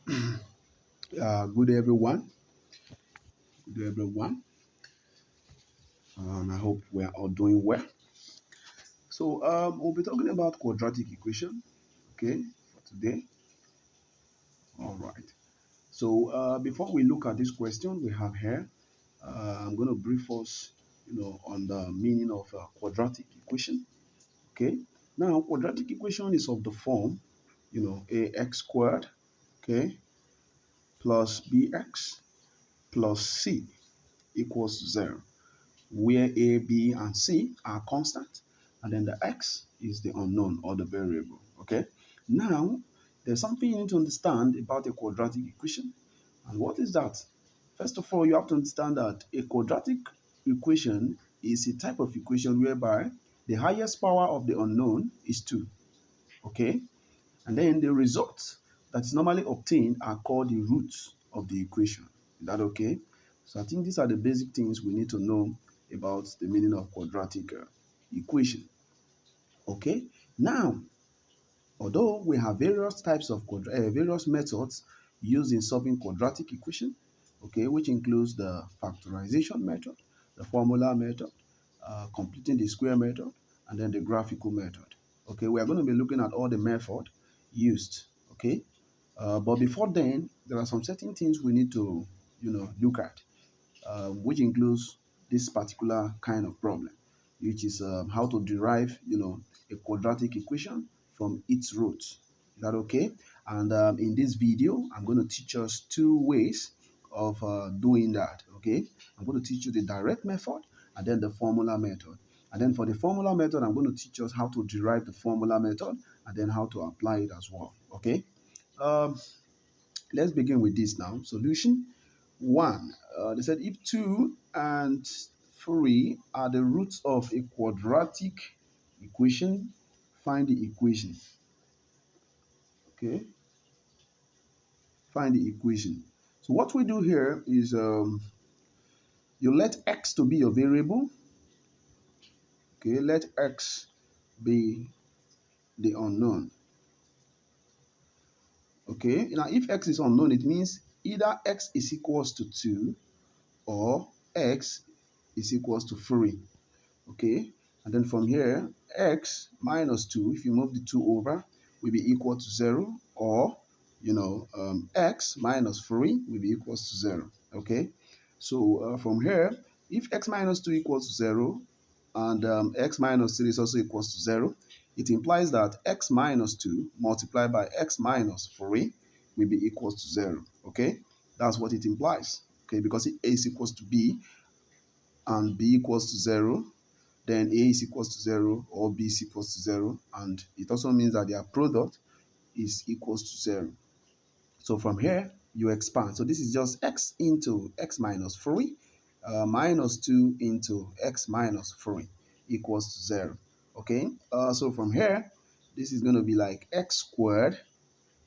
Good day, everyone. Good day, everyone. I hope we are all doing well. So, we'll be talking about quadratic equation, okay, for today. All right. So, before we look at this question we have here, I'm going to brief us, on the meaning of quadratic equation. Okay. Now, quadratic equation is of the form, ax squared, okay, plus bx plus c equals 0, where A, B, and C are constant, and then the X is the unknown or the variable. Okay. Now, there's something you need to understand about a quadratic equation. And what is that? First of all, you have to understand that a quadratic equation is a type of equation whereby the highest power of the unknown is 2. Okay. And then the results that is normally obtained are called the roots of the equation. Is that okay? So I think these are the basic things we need to know about the meaning of quadratic equation. Okay. Now, although we have various types of various methods used in solving quadratic equation, okay, which includes the factorization method, the formula method, completing the square method, and then the graphical method. Okay, we are going to be looking at all the method used. Okay, but before then, there are some certain things we need to, look at, which includes this particular kind of problem, which is how to derive, a quadratic equation from its roots. Is that okay? And in this video, I'm going to teach us two ways of doing that. Okay, I'm going to teach you the direct method and then the formula method. And then for the formula method, I'm going to teach us how to derive the formula method and then how to apply it as well. Okay. Um, let's begin with this now. Solution 1. They said if 2 and 3 are the roots of a quadratic equation, find the equation. Okay, find the equation. So what we do here is you let x to be your variable. Okay, let x be the unknown. Okay, now if x is unknown, it means either x is equals to 2 or x is equals to 3. Okay, and then from here, x minus 2, if you move the 2 over, will be equal to 0, or x minus 3 will be equals to 0. Okay, so from here, if x minus 2 equals to 0 and x minus 3 is also equals to 0, it implies that x minus 2 multiplied by x minus 3 will be equals to 0. Okay, that's what it implies. Okay, because A is equals to B and B equals to 0, then A is equals to 0 or B is equals to 0, and it also means that their product is equals to 0. So from here, you expand. So this is just x into x minus 3 minus 2 into x minus 3 equals to 0. Okay, so from here, this is going to be like x squared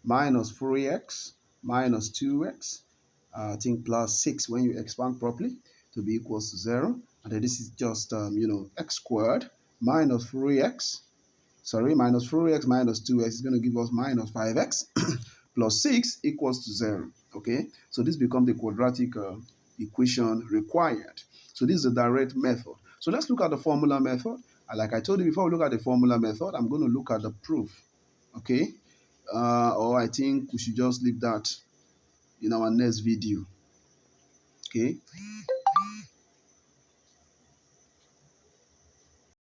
minus 3x minus 2x, I think plus 6 when you expand properly to be equals to 0. And then this is just, x squared minus 3x, minus 3x minus 2x is going to give us minus 5x plus 6 equals to 0. Okay, so this becomes the quadratic equation required. So this is a direct method. So let's look at the formula method. And like I told you before we look at the formula method, I'm going to look at the proof. Okay, or I think we should just leave that in our next video. Okay,